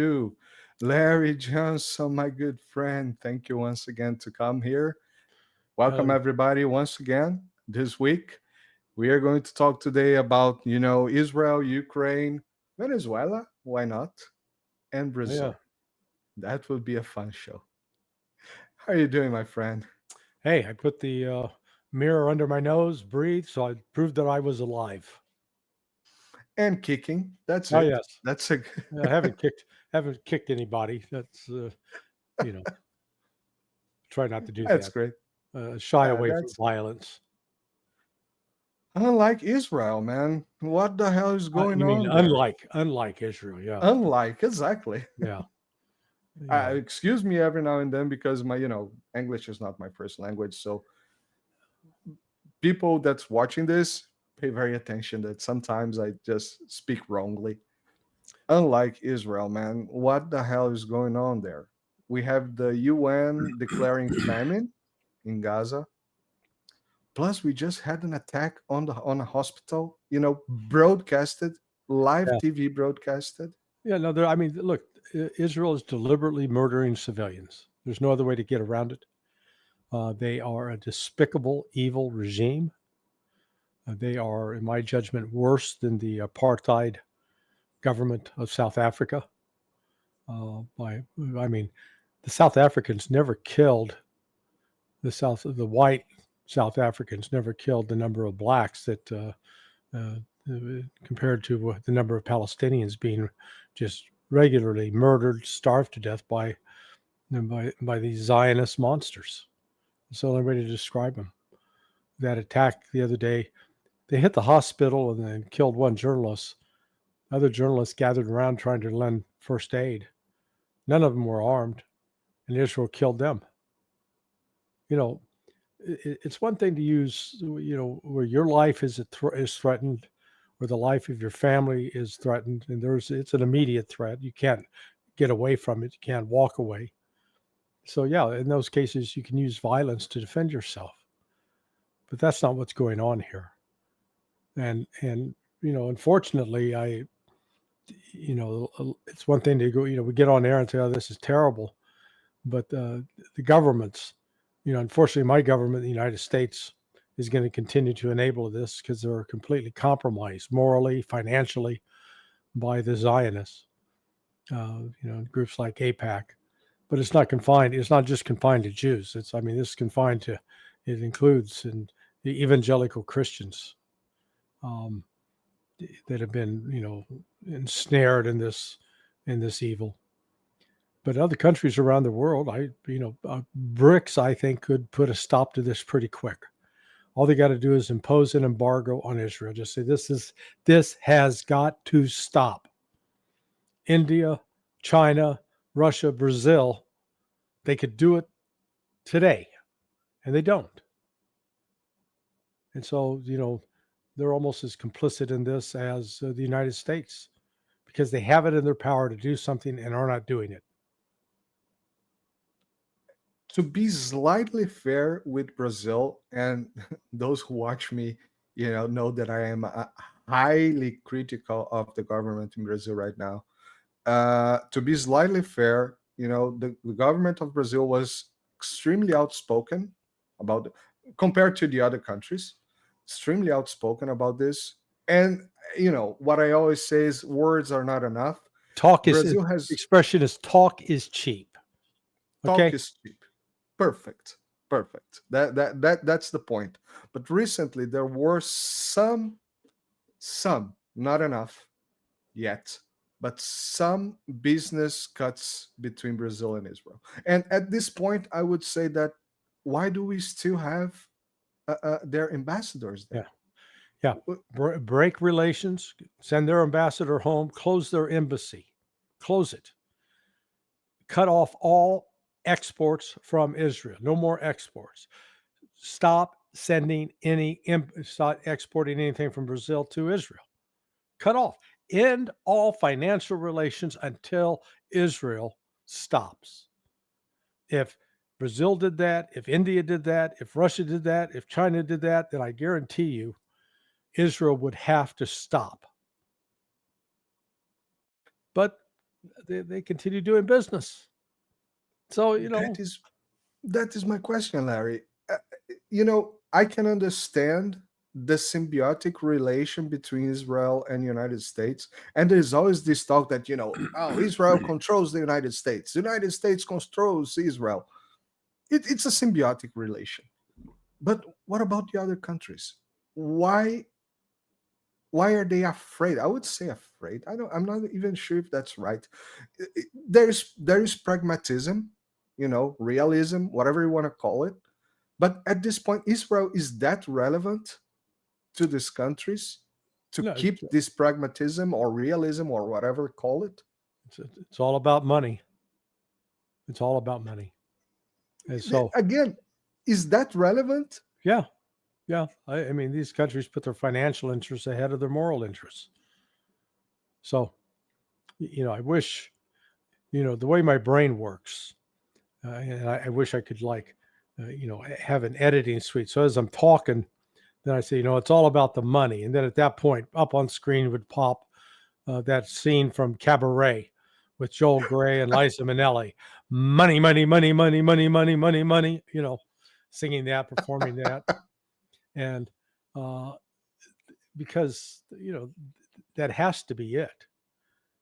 you. Larry Johnson, my good friend. Thank you once again to come here. Welcome Um, everybody once again this week. We are going to talk today about, Israel, Ukraine, Venezuela, why not? And yeah. Brazil. That would be a fun show. How are you doing, my friend? Hey, I put the mirror under my nose, breathe, so I proved that I was alive. And kicking. That's Oh it. yes, That's a I haven't kicked anybody. That's you know, try not to do that's that. great. Shy away from That's violence. unlike Israel, man. What the hell is going You mean on there? unlike Israel? Yeah, Unlike, exactly. yeah, yeah. Excuse me every now and then because my English is not my first language, so people that's watching this pay very attention that sometimes I just speak wrongly. Unlike Israel, man, what the hell is going on there? We have the UN declaring famine in Gaza. Plus we just had an attack on a hospital, broadcasted, live Yeah. TV broadcasted. Yeah, no, I mean, look, Israel is deliberately murdering civilians. There's no other way to get around it. They are a despicable, evil regime. They are, in my judgment, worse than the apartheid government of South Africa. I mean, the South Africans never killed the white South Africans never killed the number of blacks that uh, compared to the number of Palestinians being just regularly murdered, starved to death by these Zionist monsters. That's the only way to describe them. That attack the other day, they hit the hospital and then killed one journalist. Other journalists gathered around trying to lend first aid. None of them were armed, and Israel killed them. You know, it's one thing to use, where your life is threatened, or the life of your family is threatened, and it's an immediate threat. You can't get away from it. You can't walk away. So yeah, in those cases, you can use violence to defend yourself. But that's not what's going on here. And unfortunately, it's one thing to go. We get on air and say, "Oh, this is terrible," but the governments, unfortunately, my government, the United States, is going to continue to enable this because they're completely compromised morally, financially by the Zionists. Groups like AIPAC, but it's not confined. It's not just confined to Jews. This is confined to. It includes the evangelical Christians um, that have been, ensnared in this evil. But other countries around the world, BRICS, I think, could put a stop to this pretty quick. All they got to do is impose an embargo on Israel. Just say this has got to stop. India, China, Russia, Brazil, they could do it today, and they don't. And so, they're almost as complicit in this as the United States because they have it in their power to do something and are not doing it. To be slightly fair with Brazil, and those who watch me, know that I am highly critical of the government in Brazil right now. To be slightly fair, the government of Brazil was extremely outspoken about, compared to the other countries, extremely outspoken about this. And what I always say is words are not enough. Brazil has Expression is talk is cheap. talk Okay. is cheap. Perfect. That's the point. But recently there were some, not enough yet, but some business cuts between Brazil and Israel. And at this point, I would say that why do we still have their ambassadors Yeah. there? Yeah. Break relations, send their ambassador home, close their embassy, close it. Cut off all exports from Israel. No more exports. Stop exporting anything from Brazil to Israel. Cut off. End all financial relations until Israel stops. If Brazil did that, if India did that, if Russia did that, if China did that, then I guarantee you Israel would have to stop. But they continue doing business. So, That is my question, Larry. I can understand the symbiotic relation between Israel and United States, and there's always this talk that oh, Israel controls the United States controls Israel. It's a symbiotic relation. But what about the other countries? Why are they afraid? I would say afraid. I'm not even sure if that's right. There is pragmatism, realism, whatever you want to call it. But at this point, Israel is that relevant to these countries to no, keep this pragmatism or realism or whatever call it. it's all about money. It's all about money. And so Again, is that relevant? yeah. I mean, these countries put their financial interests ahead of their moral interests. So, I wish, the way my brain works, and I wish I could have an editing suite. So as I'm talking, then I say, it's all about the money. And then at that point, up on screen would pop that scene from Cabaret with Joel Grey and Liza Minnelli. Money, money, money, money, money, money, money, money, singing that, performing that. And because, that has to be it.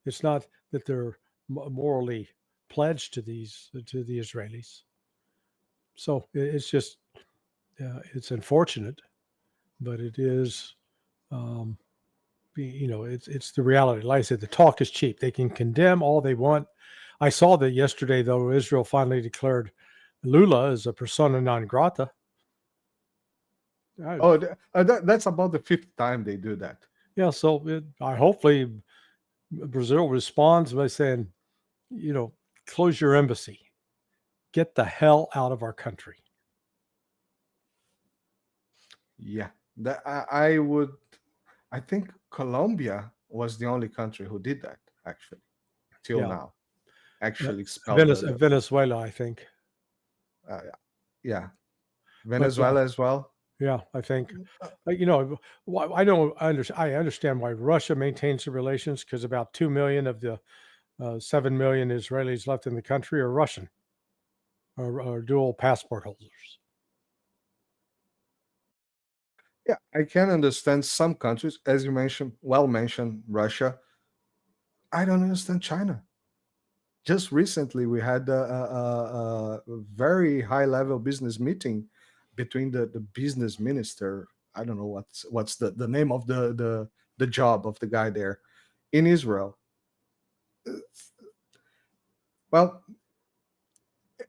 It's not that they're morally pledged to the Israelis. So it's just, it's unfortunate, but it is, it's the reality. Like I said, the talk is cheap. They can condemn all they want. I saw that yesterday, though, Israel finally declared Lula as a persona non grata. That's about the 5th time they do that. Yeah, so hopefully Brazil responds by saying, close your embassy. Get the hell out of our country. Yeah, I think Colombia was the only country who did that, actually, till now. Actually expelled Venezuela, I think. Yeah. Venezuela as well. Yeah, I think. I understand why Russia maintains the relations, because about 2 million of the 7 million Israelis left in the country are Russian or dual passport holders. Yeah, I can understand some countries, as you mentioned, Russia. I don't understand China. Just recently, we had a very high-level business meeting between the business minister. I don't know what's the name of the job of the guy there in Israel. Well,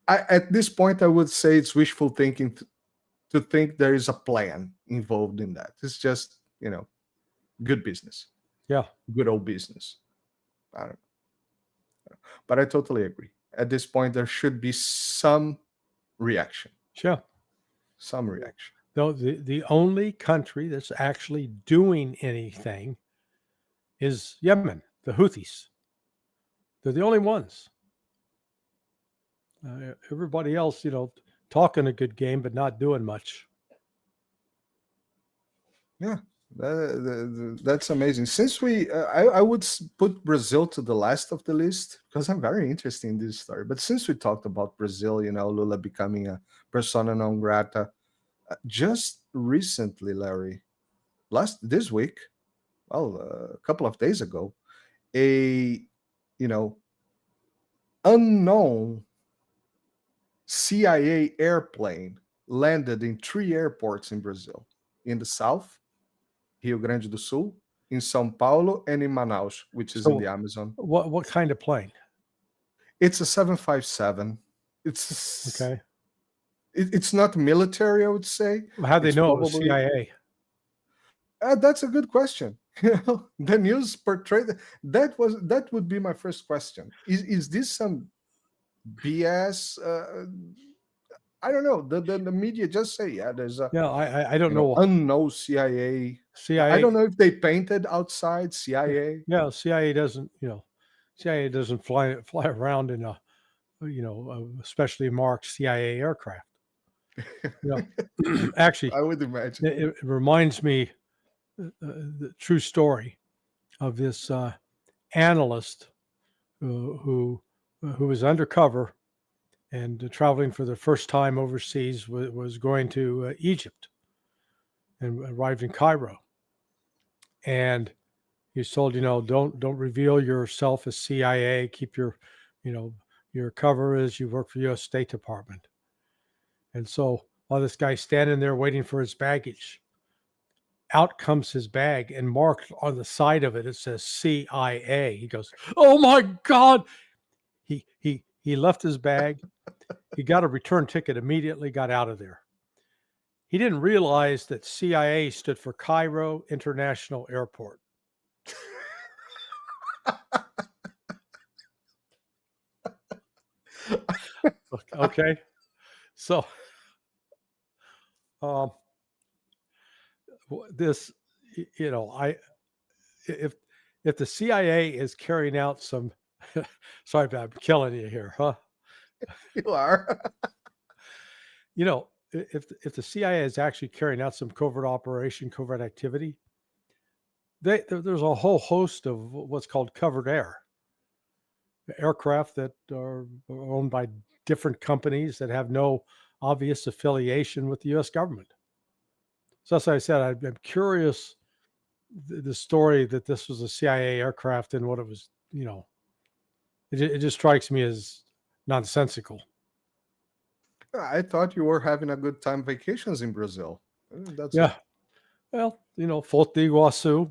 at this point, I would say it's wishful thinking to think there is a plan involved in that. It's just, good business. Yeah. Good old business. I don't know. But I totally agree. At this point, there should be some reaction. Sure. Some reaction. Though the only country that's actually doing anything is Yemen, the Houthis. They're the only ones. Everybody else, talking a good game, but not doing much. Yeah, that's amazing. Since I would put Brazil to the last of the list because I'm very interested in this story. But since we talked about Brazil, Lula becoming a persona non grata, just recently, Larry, this week, a couple of days ago, a unknown CIA airplane landed in 3 airports in Brazil, in the south, Rio Grande do Sul, in São Paulo, and in Manaus, which is in the Amazon. What kind of plane? It's a 757. It's okay. It's not military, I would say. How do they know it was CIA? That's a good question. The news portrayed that would be my first question. Is this some BS? I don't know. The media just say, there's a I don't know. Unknown CIA. I don't know if they painted outside CIA. Yeah, CIA doesn't fly around in a especially marked CIA aircraft. Actually, I would imagine it reminds me the true story of this analyst who was undercover and traveling for the first time overseas, was going to Egypt and arrived in Cairo. And he's told, don't reveal yourself as CIA. Keep your cover as you work for U.S. State Department. And so while this guy's standing there waiting for his baggage, out comes his bag, and marked on the side of it, it says CIA. He goes, "Oh my God!" He left his bag. He got a return ticket immediately, got out of there. He didn't realize that CIA stood for Cairo International Airport. Okay. So, this, if the CIA is carrying out some, sorry, I'm killing you here, huh? You are. If the CIA is actually carrying out some covert operation, covert activity, there's a whole host of what's called covered aircraft that are owned by different companies that have no obvious affiliation with the U.S. government. So as I said, I'm curious the story that this was a CIA aircraft and what it was, it just strikes me as nonsensical. I thought you were having a good time vacations in Brazil. That's yeah. Well, Foz do Iguaçu,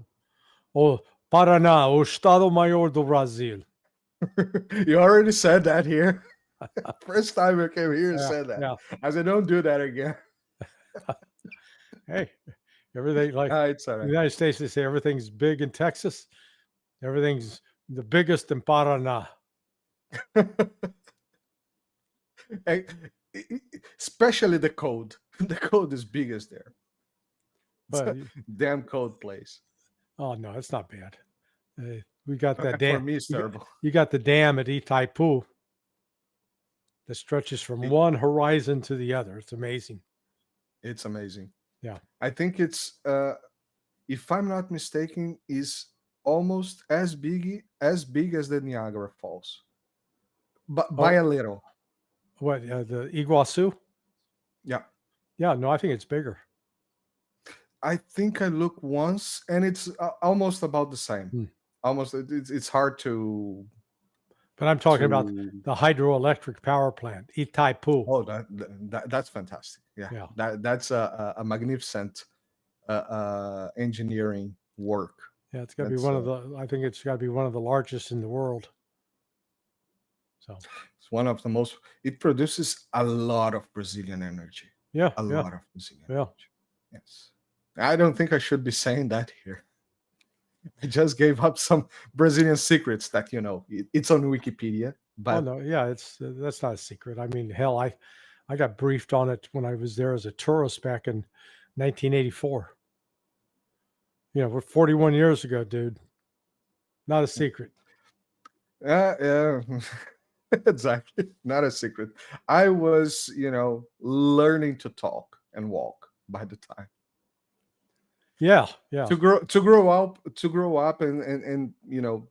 o Paraná, o Estado Maior do Brasil. You already said that here. First time you came here, you said that. Yeah. I said, don't do that again. Hey, everything it's all right. In the United States, they say everything's big in Texas. Everything's the biggest in Paraná. Especially the code. The code is biggest there. But damn code place. Oh no, it's not bad. We got that dam. For me, it's terrible. You got the dam at Itaipu that stretches from one horizon to the other. It's amazing. It's amazing. Yeah. I think it's, if I'm not mistaken, is almost as big as the Niagara Falls, but by a little. What, the Iguaçu? Yeah. Yeah, no, I think it's bigger. I think I looked once, and it's almost about the same. Almost, it's hard to. But I'm talking about the hydroelectric power plant, Itaipu. Oh, that's fantastic. Yeah. That's a magnificent engineering work. Yeah, it's got to be one of the. I think it's got to be one of the largest in the world. So it's one of the most. It produces a lot of Brazilian energy. Yeah, a lot of Brazilian energy. Yes, I don't think I should be saying that here. I just gave up some Brazilian secrets that it's on Wikipedia. But no, yeah, that's not a secret. I mean, hell, I got briefed on it when I was there as a tourist back in 1984. We're 41 years ago, dude. Not a secret. Yeah, exactly. Not a secret. I was, learning to talk and walk by the time. Yeah. To grow up and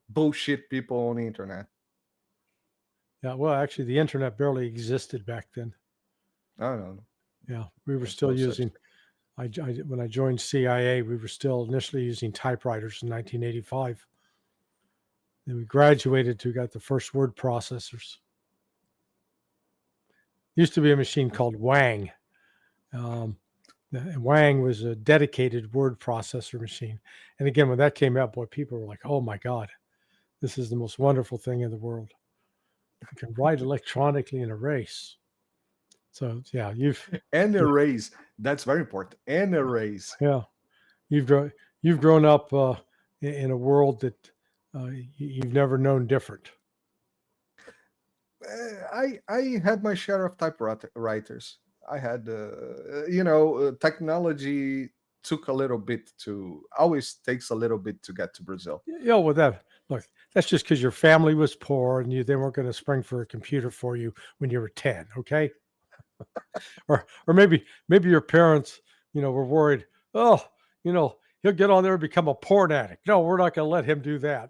bullshit people on the internet. Yeah, well, actually, the internet barely existed back then. I don't know. Yeah, we were still using. When I joined CIA, we were still initially using typewriters in 1985. Then we graduated to got the first word processors. Used to be a machine called Wang. Wang was a dedicated word processor machine. And again, when that came out, boy, people were like, oh my God, this is the most wonderful thing in the world. You can write electronically and erase. So yeah, and erase. That's very important. And erase. Yeah, you've grown up in a world that you've never known different. I had my share of typewriters. I had, technology always takes a little bit to get to Brazil. Yeah, well, that's just because your family was poor and they weren't going to spring for a computer for you when you were 10, okay? or maybe your parents, were worried, oh, he'll get on there and become a porn addict. No, we're not going to let him do that.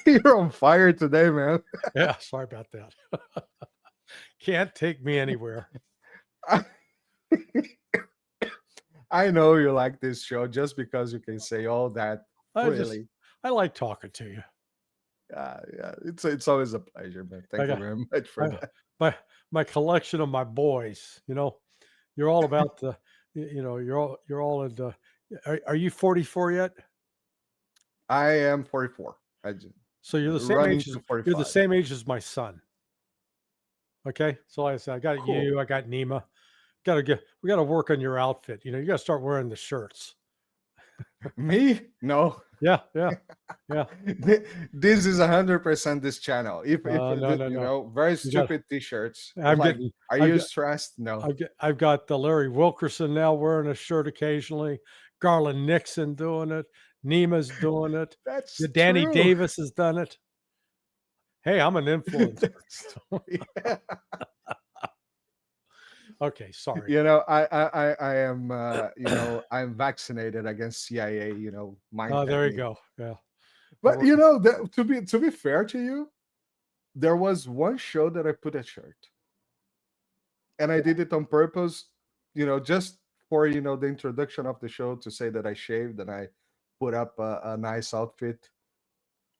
You're on fire today, man. Yeah, sorry about that. Can't take me anywhere. I know you like this show just because you can say all that freely. I like talking to you. Yeah, it's always a pleasure, man. Thank I you got very much for I, that. my collection of my boys. You're all about the. You're all into. Are you 44 yet? I am 44. So you're the same running age as to you're the 45. same age as my son. Okay, so like I said, I got Cool. you. I got Nima. We got to work on your outfit. You got to start wearing the shirts. Me? No. Yeah. This is 100% this channel. If No. very You got. stupid t-shirts. I'm Like, getting. are I've you got. stressed? No. I've got the Larry Wilkerson now wearing a shirt occasionally. Garland Nixon doing it. Nima's doing it. That's The Danny true. Davis has done it. Hey, I'm an influencer. Yeah. Okay, sorry. I am I'm vaccinated against CIA, mind Oh, there you technique. go. Yeah. But to be fair to you, there was one show that I put a shirt. And I did it on purpose, just for the introduction of the show, to say that I shaved and I put up a nice outfit,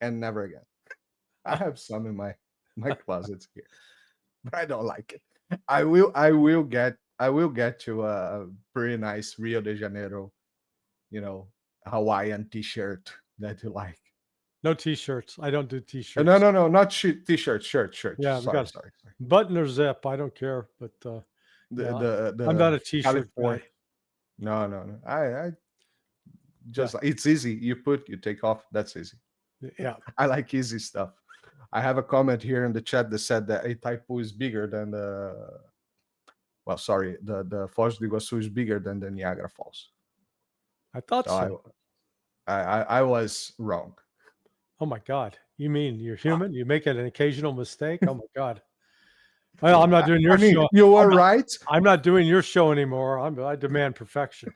and never again. I have some in my closets here, but I don't like it. I will get to a pretty nice Rio de Janeiro, Hawaiian t-shirt that you like. No t-shirts. I don't do t-shirts. No, not t-shirts, shirts. Yeah, sorry. Button or zip, I don't care. But The I'm not a t-shirt guy. No. I just it's easy. You take off. That's easy. Yeah. I like easy stuff. I have a comment here in the chat that said that Itaipu is bigger than the Foz do Iguaçu is bigger than the Niagara Falls. I thought so. I was wrong. Oh my God. You mean you're human? You make an occasional mistake? Oh my God. Well, I'm not doing your show. You were right. I'm not doing your show anymore. I demand perfection.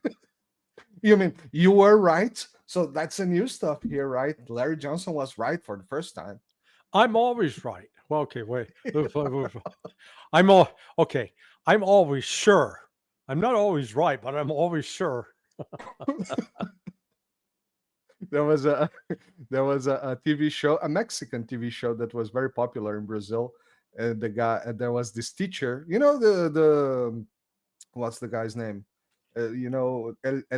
You mean you were right? So that's the new stuff here, right? Larry Johnson was right for the first time. I'm always right. Well, okay, wait. I'm always sure. I'm not always right, but I'm always sure. There was a TV show, a Mexican TV show that was very popular in Brazil. And there was this teacher, the what's the guy's name? El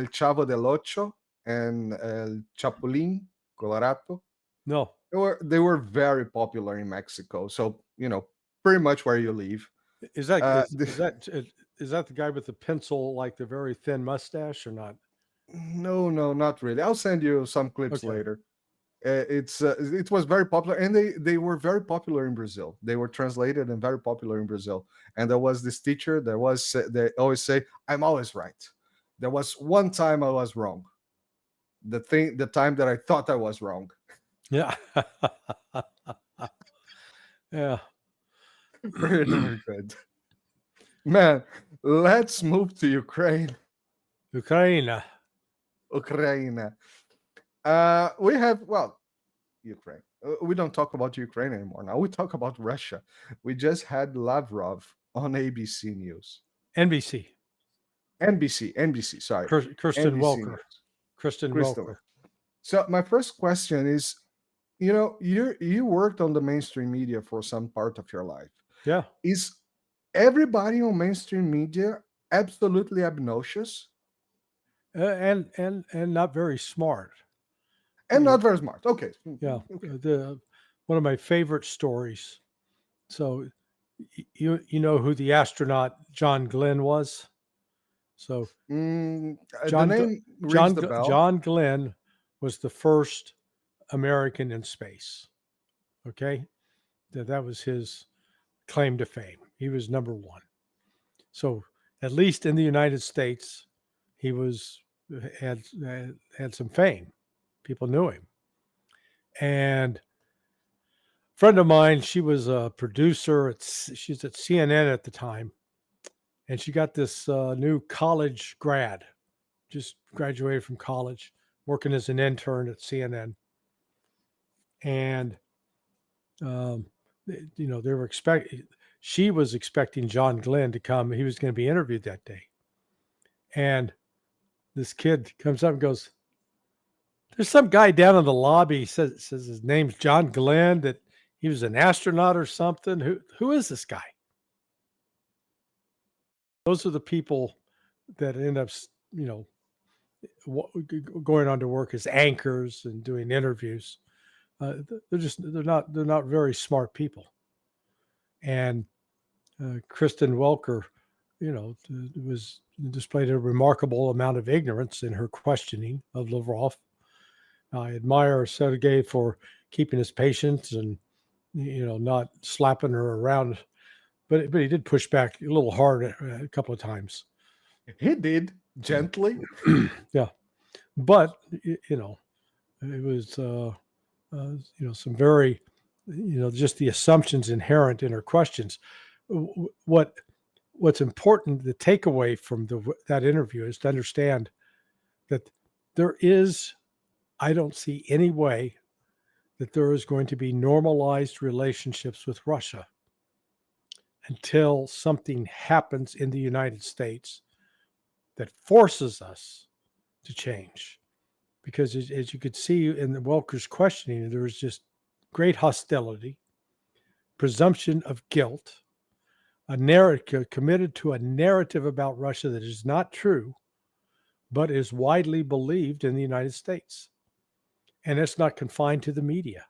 Chavo del Ocho and El Chapulín Colorado. No, they were very popular in Mexico. So pretty much where you live. Is that the guy with the pencil, like the very thin mustache, or not? No, not really. I'll send you some clips later. It was very popular, and they were very popular in Brazil. They were translated and very popular in Brazil. And there was this teacher. They always say, "I'm always right." There was one time I was wrong. The time that I thought I was wrong. Yeah. Yeah. Very good. Man, let's move to Ukraine. Ukraine. We have, Ukraine. We don't talk about Ukraine anymore now. We talk about Russia. We just had Lavrov on ABC News. NBC. Sorry. Kristen Welker. Kristen Welker. So my first question is, you worked on the mainstream media for some part of your life. Yeah. Is everybody on mainstream media absolutely obnoxious? And not very smart. And not very smart. Okay. Yeah. One of my favorite stories. So you know who the astronaut John Glenn was? So John Glenn was the first American in space. Okay. That was his claim to fame. He was number one. So at least in the United States, he had some fame. People knew him. And a friend of mine, she was a producer. She's at CNN at the time. And she got this new college grad, just graduated from college, working as an intern at CNN. and they were expecting. She was expecting John Glenn to come. He was going to be interviewed that day, and this kid comes up and goes, "There's some guy down in the lobby says his name's John Glenn, that he was an astronaut or something. Who is this guy?" Those are the people that end up, going on to work as anchors and doing interviews. They're not very smart people. And Kristen Welker, was displayed a remarkable amount of ignorance in her questioning of Lavrov. I admire Sergei for keeping his patience and not slapping her around, but he did push back a little hard a couple of times. He did, gently. Yeah, but it was some very just the assumptions inherent in her questions. What's important, the takeaway from that interview, is to understand that I don't see any way that there is going to be normalized relationships with Russia until something happens in the United States that forces us to change. Because as you could see in the Welker's questioning, there was just great hostility, presumption of guilt, a narrative committed to a narrative about Russia that is not true, but is widely believed in the United States. And it's not confined to the media.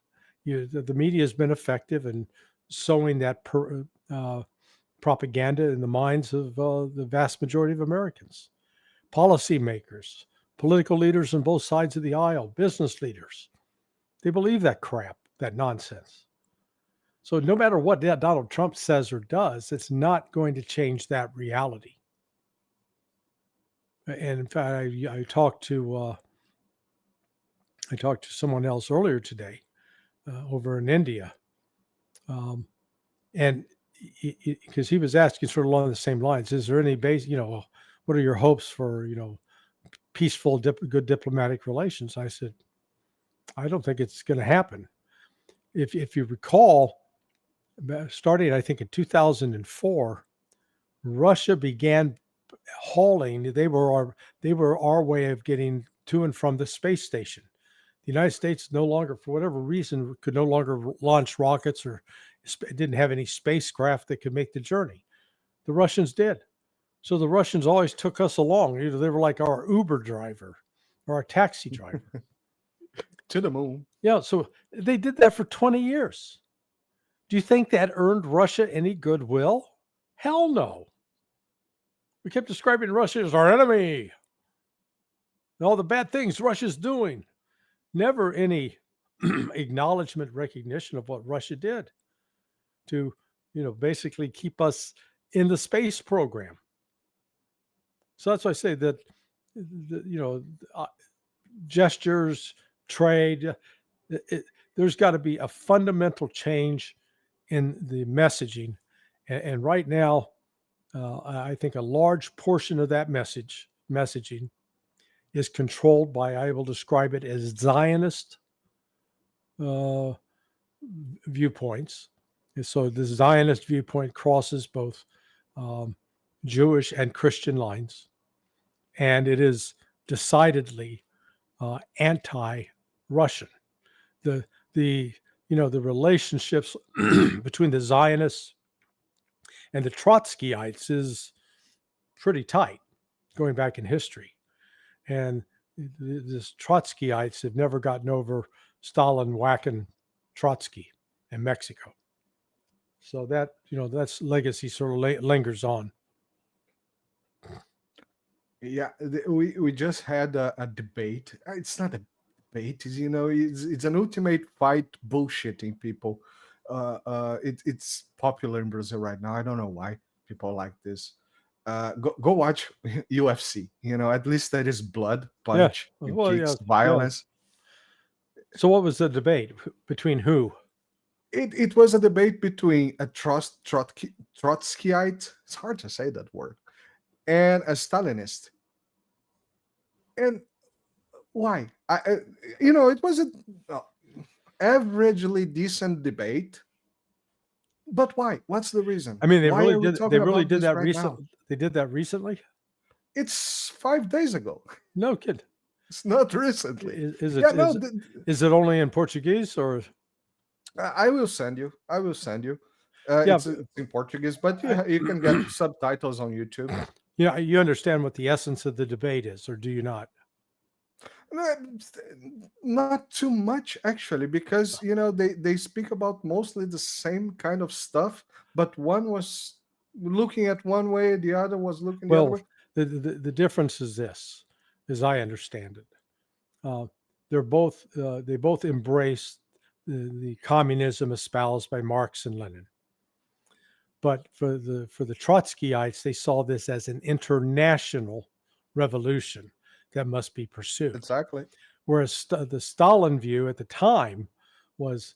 The media has been effective in sowing that propaganda in the minds of the vast majority of Americans. Policymakers, political leaders on both sides of the aisle, business leaders, they believe that crap, that nonsense. So no matter what Donald Trump says or does, it's not going to change that reality. And in fact, I talked to someone else earlier today over in India, and because he was asking sort of along the same lines, is there any base, what are your hopes for, peaceful, good diplomatic relations? I said, I don't think it's going to happen. If you recall, starting, I think, in 2004, Russia began hauling. They were our way of getting to and from the space station. The United States no longer, for whatever reason, could no longer launch rockets or didn't have any spacecraft that could make the journey. The Russians did. So the Russians always took us along. They were like our Uber driver or our taxi driver. To the moon. Yeah, so they did that for 20 years. Do you think that earned Russia any goodwill? Hell no. We kept describing Russia as our enemy and all the bad things Russia's doing. Never any acknowledgement, recognition of what Russia did to, basically keep us in the space program. So that's why I say that, gestures, trade, there's got to be a fundamental change in the messaging. And right now, I think a large portion of that messaging is controlled by, I will describe it as Zionist viewpoints. And so the Zionist viewpoint crosses both Jewish and Christian lines, and it is decidedly anti-Russian. The relationships between the Zionists and the Trotskyites is pretty tight, going back in history. And the Trotskyites have never gotten over Stalin whacking Trotsky in Mexico. So that, that's legacy sort of lingers on. Yeah, we just had a debate. It's not a debate, it's an ultimate fight bullshitting people. It's popular in Brazil right now. I don't know why people like this. Go watch UFC. At least there is blood, punch, kicks, violence. So what was the debate between who? It was a debate between a Trotskyite. It's hard to say that word, and a Stalinist. And why? It wasn't. averagely decent debate. But why? What's the reason? I mean, they Why really are we did. They talking really about did this that right recent. now? They did that recently. It's 5 days ago. No kid. It's not recently. Is Yeah, it no, is it only in Portuguese or? I will send you. I will send you. Yeah, It's in Portuguese, but I, you can get subtitles on YouTube. yeah, you understand what the essence of the debate is, or do you not? No, not too much actually, because they speak about mostly the same kind of stuff, but one was looking at one way, the other was looking the other Well, way. the difference is this, as I understand it. They both embrace the communism espoused by Marx and Lenin. But for the Trotskyites, they saw this as an international revolution that must be pursued. Exactly. Whereas the Stalin view at the time was,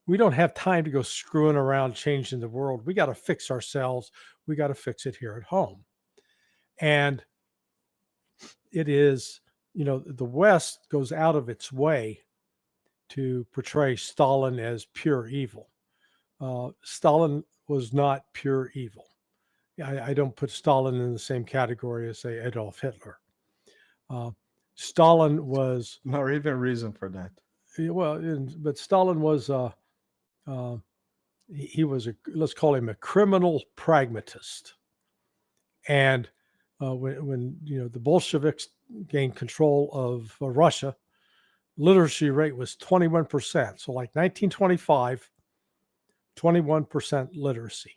we don't have time to go screwing around changing the world. We got to fix ourselves. We got to fix it here at home. And it is, the West goes out of its way to portray Stalin as pure evil. Stalin was not pure evil. I don't put Stalin in the same category as, say, Adolf Hitler. Stalin was, Not even reason for that. but Stalin was, he was let's call him a criminal pragmatist. And when the Bolsheviks gained control of Russia, literacy rate was 21%. So like 1925, 21% literacy.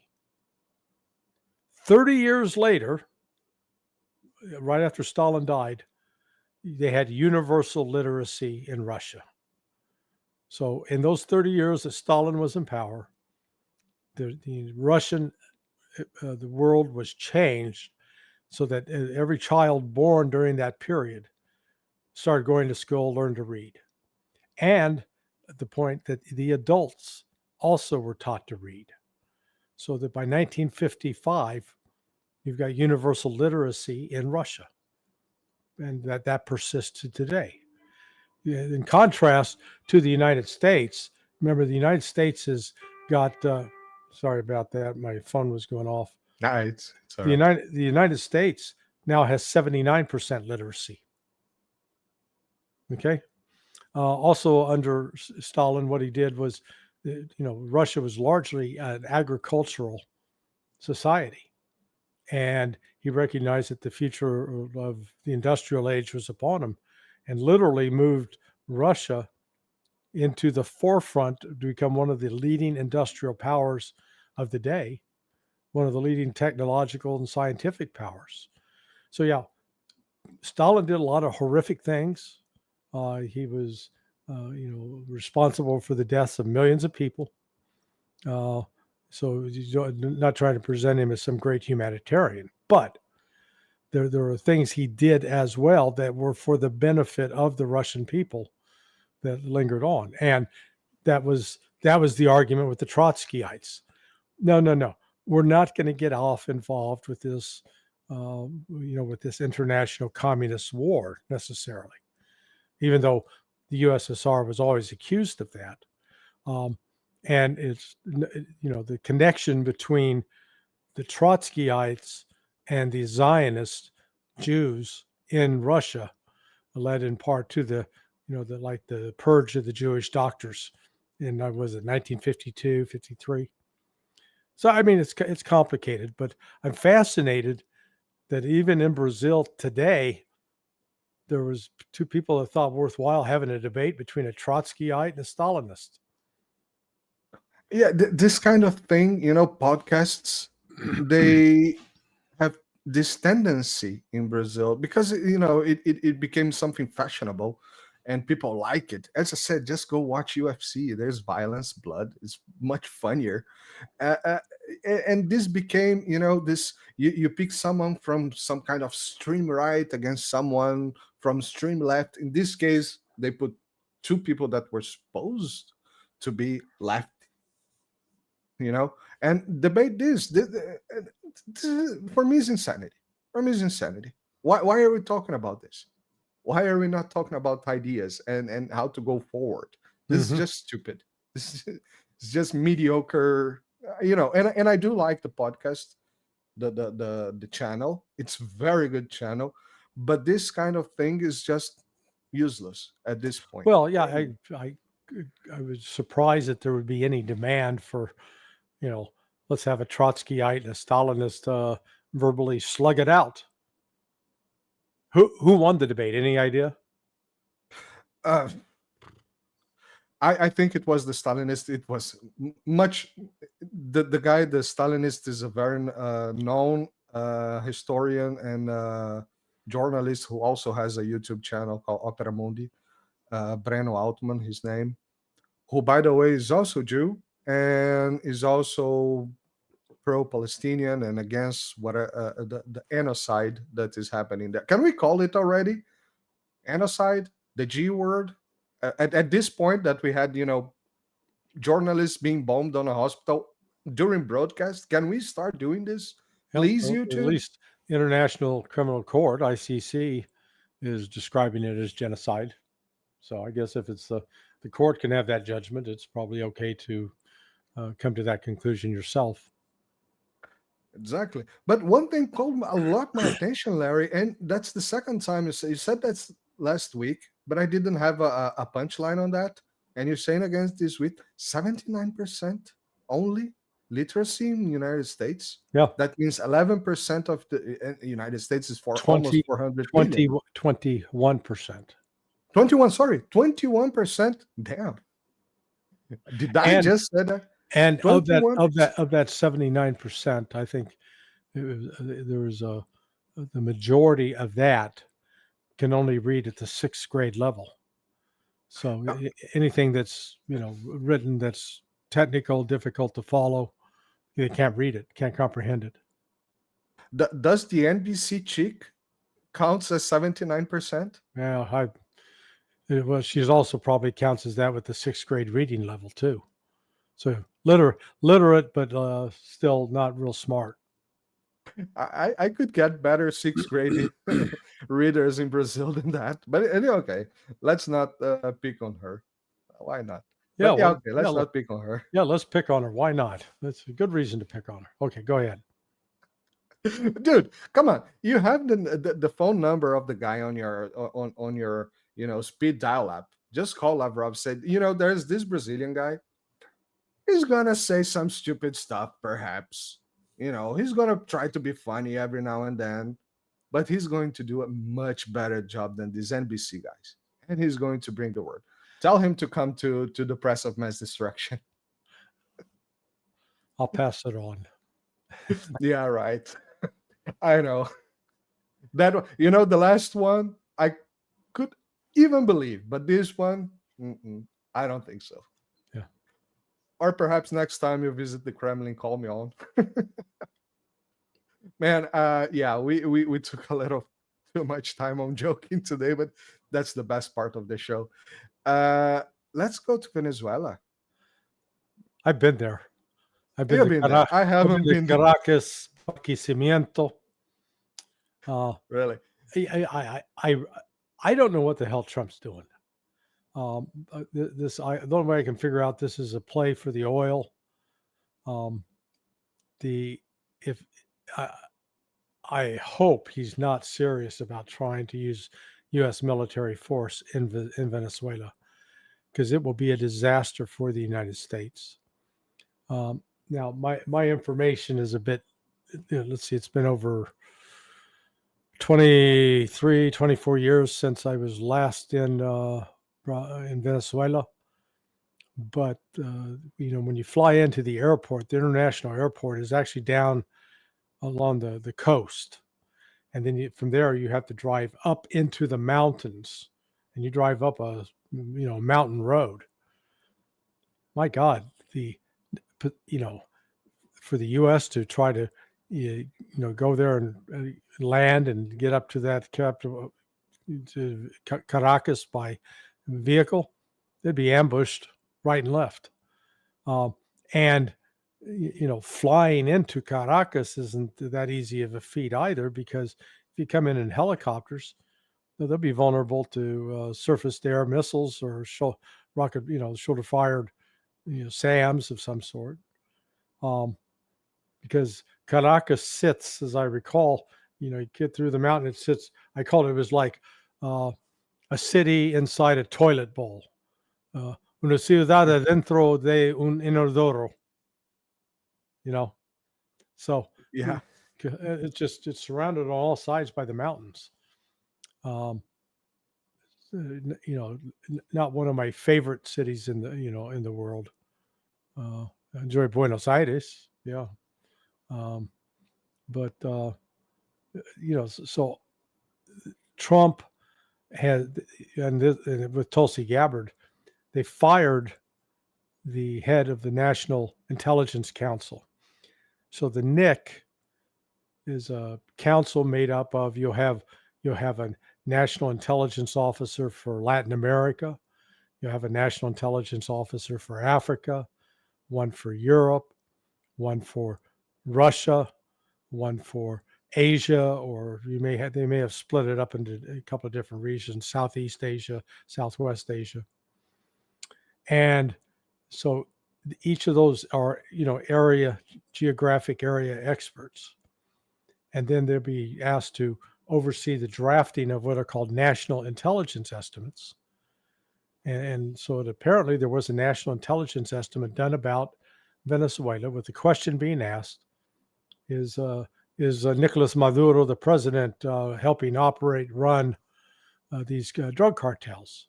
30 years later, right after Stalin died, they had universal literacy in Russia. So in those 30 years that Stalin was in power, the world was changed so that every child born during that period started going to school, learned to read. And at the point that the adults also were taught to read. So that by 1955, you've got universal literacy in Russia. And that persists to today. In contrast to the United States, remember the United States has got, sorry about that, my phone was going off. Nah, it's all The right. United States now has 79% literacy. Okay. Also under Stalin, what he did was, Russia was largely an agricultural society. And he recognized that the future of the industrial age was upon him, and literally moved Russia into the forefront to become one of the leading industrial powers of the day, one of the leading technological and scientific powers. So yeah, Stalin did a lot of horrific things. He was, responsible for the deaths of millions of people. So not trying to present him as some great humanitarian, but there are things he did as well that were for the benefit of the Russian people that lingered on. And that was the argument with the Trotskyites. No. We're not going to get involved with this, with this international communist war necessarily, even though the USSR was always accused of that. And it's, the connection between the Trotskyites and the Zionist Jews in Russia led in part to the purge of the Jewish doctors in, was it 1952, 53? So, I mean, it's complicated, but I'm fascinated that even in Brazil today, there was two people that thought worthwhile having a debate between a Trotskyite and a Stalinist. Yeah, this kind of thing, podcasts, they have this tendency in Brazil because it became something fashionable and people like it. As I said, just go watch UFC. There's violence, blood. It's much funnier. And this became, this you pick someone from some kind of stream right against someone from stream left. In this case, they put two people that were supposed to be left, and debate this. For me is insanity. Why are we talking about this? Why are we not talking about ideas and how to go forward? This is Hmm. just stupid. This is it's just mediocre. And I do like the podcast, the channel. It's very good channel, but this kind of thing is just useless at this point. Well, yeah, I was surprised that there would be any demand for, you know, let's have a Trotskyite and a Stalinist verbally slug it out. Who won the debate? Any idea? Uh, I think it was the Stalinist. It was much. The guy, the Stalinist, is a very known historian and journalist who also has a YouTube channel called Opera Mundi. Breno Altman, his name, who, by the way, is also Jew and is also pro-Palestinian and against the genocide that is happening there. Can we call it already genocide? The G word? At this point that we had, journalists being bombed on a hospital during broadcast, can we start doing this? Please, Well, at YouTube? least International Criminal Court (ICC) is describing it as genocide. So I guess if it's the court can have that judgment, it's probably okay to come to that conclusion yourself. Exactly. But one thing called a lot my attention, Larry, and that's the second time you said that's last week, but I didn't have a punchline on that. And you're saying against this week, 79% only literacy in the United States. Yeah. That means 11% of the United States is for 20, almost 400 million. 21%. 21, sorry, 21%. Damn. Did I just say that? And of 21%. that 79%, I think there was the majority of that can only read at the 6th grade level. So anything that's written that's technical, difficult to follow, they can't read it, can't comprehend it. Does the NBC chick counts as 79%? Yeah, well, she's also probably counts as that with the 6th grade reading level too. So literate, but still not real smart. I could get better 6th grade readers in Brazil than that. But anyway, okay, let's not pick on her. Why not? Yeah, But, well, okay, let's not pick on her. Yeah, let's pick on her. Why not? That's a good reason to pick on her. Okay, go ahead. Dude, come on. You have the phone number of the guy on your speed dial app. Just call Lavrov. Said, there's this Brazilian guy. He's gonna say some stupid stuff, perhaps. He's gonna try to be funny every now and then, but he's going to do a much better job than these NBC guys, and he's going to bring the word. Tell him to come to the press of mass destruction. I'll pass it on. Yeah, right. I know that. The last one I could even believe, but this one, I don't think so. Yeah. Or perhaps next time you visit the Kremlin, call me on. Man, yeah, we took a little too much time on joking today, but that's the best part of the show. Let's go to Venezuela. I've been there. I've You've been there. I haven't been there. Caracas, Barquisimeto. Really? I don't know what the hell Trump's doing. The only way I can figure out this is a play for the oil. I hope he's not serious about trying to use U.S. military force in Venezuela, because it will be a disaster for the United States. Now, my information is a bit, let's see, it's been over 23, 24 years since I was last in Venezuela. But, when you fly into the airport, the international airport is actually down along the coast. And then from there, you have to drive up into the mountains, and you drive up a mountain road. My God, for the U.S. to try to, go there and land and get up to that capital, to Caracas by vehicle, they'd be ambushed right and left. And flying into Caracas isn't that easy of a feat either, because if you come in helicopters, they'll be vulnerable to surface-to-air missiles or rocket, shoulder fired, SAMs of some sort. Because Caracas sits, as I recall, you get through the mountain, it sits, I called it was like a city inside a toilet bowl. Una ciudad adentro de un inodoro. So Yeah. it's surrounded on all sides by the mountains. Not one of my favorite cities in the world. I enjoy Buenos Aires, yeah. But so Trump had, and with Tulsi Gabbard, they fired the head of the National Intelligence Council. So the NIC is a council made up of, you'll have a national intelligence officer for Latin America, you'll have a national intelligence officer for Africa, one for Europe, one for Russia, one for Asia, or they may have split it up into a couple of different regions, Southeast Asia, Southwest Asia. And so each of those are, geographic area experts. And then they'll be asked to oversee the drafting of what are called national intelligence estimates. And so apparently there was a national intelligence estimate done about Venezuela, with the question being asked, is Nicolas Maduro, the president, helping run these drug cartels?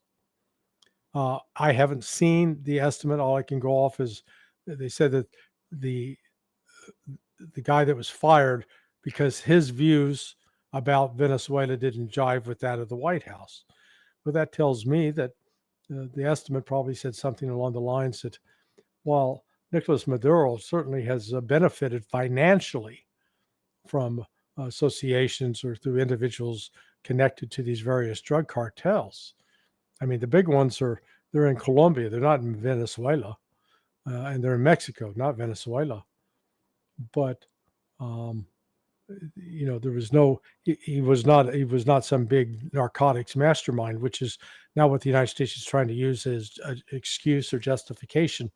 I haven't seen the estimate. All I can go off is they said that the guy that was fired, because his views about Venezuela didn't jive with that of the White House. But that tells me that the estimate probably said something along the lines that while Nicolas Maduro certainly has benefited financially from associations or through individuals connected to these various drug cartels. I mean, the big ones they're in Colombia, they're not in Venezuela, and they're in Mexico, not Venezuela. But there was he was not some big narcotics mastermind, which is now what the United States is trying to use as an excuse or justification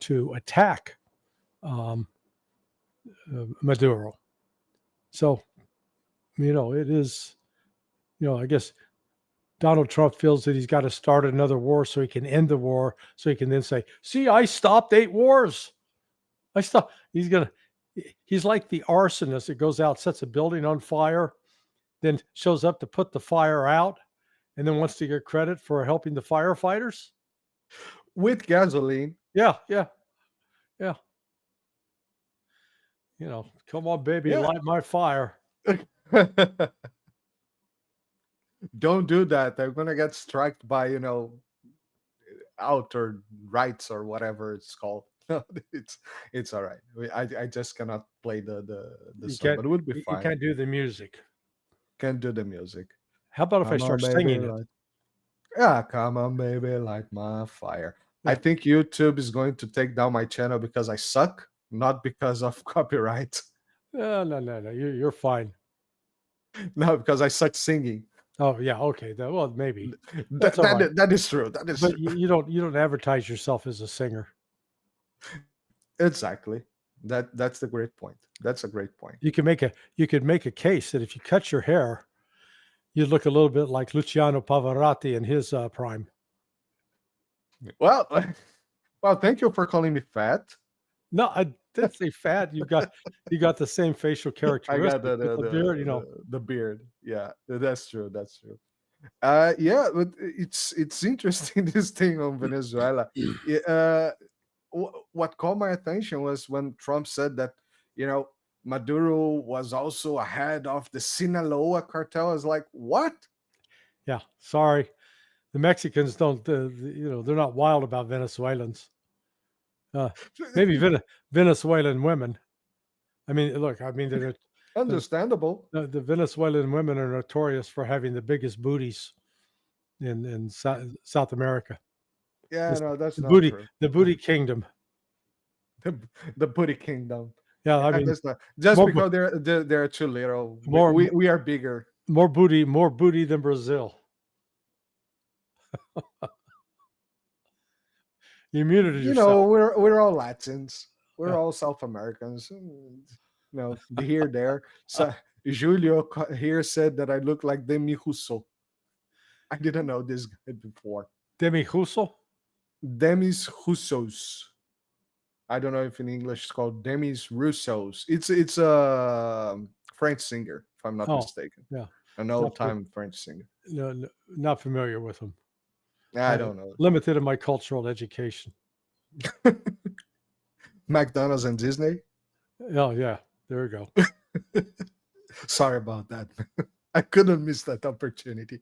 to attack Maduro. So, it is, I guess Donald Trump feels that he's got to start another war so he can end the war, so he can then say, see, I stopped 8 wars. He's like the arsonist that goes out, sets a building on fire, then shows up to put the fire out, and then wants to get credit for helping the firefighters. With gasoline. Yeah. Come on, baby, light my fire. Don't do that. They're gonna get struck by outer rights or whatever it's called. It's all right. I just cannot play the song, but it would be fine. You can't do the music. Can't do the music. How about if I start singing it? Yeah, come on, baby, light my fire. Yeah. I think YouTube is going to take down my channel because I suck, not because of copyright. No. You're fine. No, because I suck singing. Oh yeah, okay. Well, maybe that is true. That is. But true. you don't advertise yourself as a singer. Exactly. That's the great point. That's a great point. You could make a case that if you cut your hair, you'd look a little bit like Luciano Pavarotti in his prime. Well, thank you for calling me fat. No, I didn't say fat. You got the same facial characteristics. I got the beard, the beard. Yeah, that's true. Yeah, but it's interesting, this thing on Venezuela. What caught my attention was when Trump said that Maduro was also ahead of the Sinaloa cartel. I was like, what? Yeah, sorry, the Mexicans don't. They're not wild about Venezuelans. Maybe Venezuelan women. I mean, look. I mean, they're understandable. The Venezuelan women are notorious for having the biggest booties in South America. Yeah, no, that's the not booty. True. The booty kingdom. The booty kingdom. Yeah, I mean, just because they're too little. We are bigger. More booty than Brazil. You muted You know, yourself. we're all Latins. We're Yeah. all South Americans. You know, here, there. So Julio here said that I look like Demi Rousseau. I didn't know this guy before. Demi Hussel? Demis Rousseaus. I don't know if in English it's called Demis Rousseaus. It's a French singer, if I'm not Oh, mistaken. yeah. An old time French singer. No, not familiar with him. I don't know. Limited in my cultural education. McDonald's and Disney. Oh, yeah. There we go. Sorry about that. I couldn't miss that opportunity.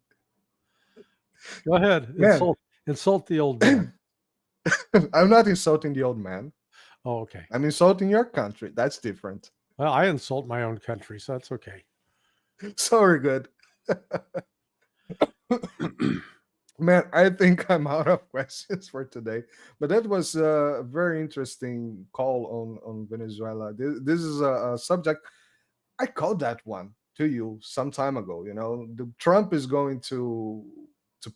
Go ahead. Man. Insult the old man. I'm not insulting the old man. Oh, okay. I'm insulting your country. That's different. Well, I insult my own country, so that's okay. Sorry, good. Man, I think I'm out of questions for today. But that was a very interesting call on Venezuela. This is a subject. I called that one to you some time ago. You know, Trump is going to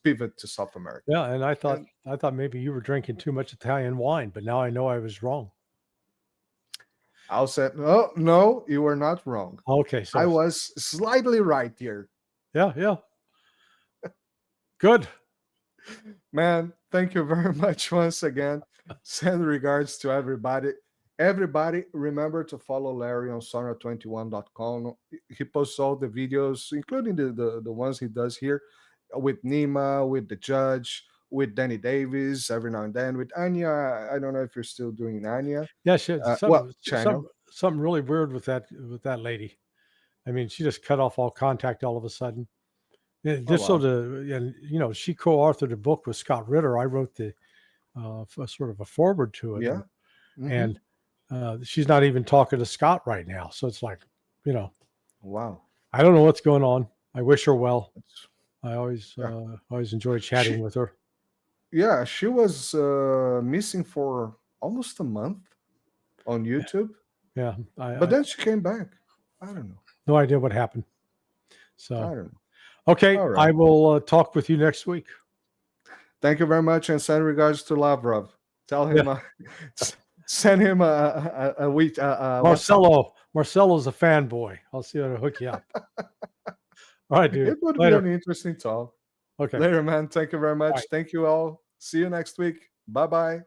pivot to South America. Yeah, and I thought maybe you were drinking too much Italian wine, but now I know I was wrong. I'll say no, you were not wrong. Okay, so I was slightly right here. Yeah. Good. Man, thank you very much once again. Send regards to everybody. Everybody, remember to follow Larry on Sonar21.com. He posts all the videos, including the ones he does here with Nima, with the judge, with Danny Davis, every now and then, with Anya. I don't know if you're still doing Anya. Yeah, she had channel. something really weird with that lady. I mean, she just cut off all contact all of a sudden. Just so and you know, she co-authored a book with Scott Ritter. I wrote the sort of a foreword to it. Yeah. And she's not even talking to Scott right now. So it's like, you know, wow. I don't know what's going on. I wish her well. I always enjoy chatting with her. Yeah, she was missing for almost a month on YouTube. Yeah. But then she came back. I don't know. No idea what happened. So I don't know. Okay, right. I will talk with you next week. Thank you very much, and send regards to Lavrov. Tell him, send him a week. Marcelo's a fanboy. I'll see how to hook you up. All right, dude. It would Later. be an interesting talk. Okay. Later, man. Thank you very much. Right. Thank you all. See you next week. Bye-bye.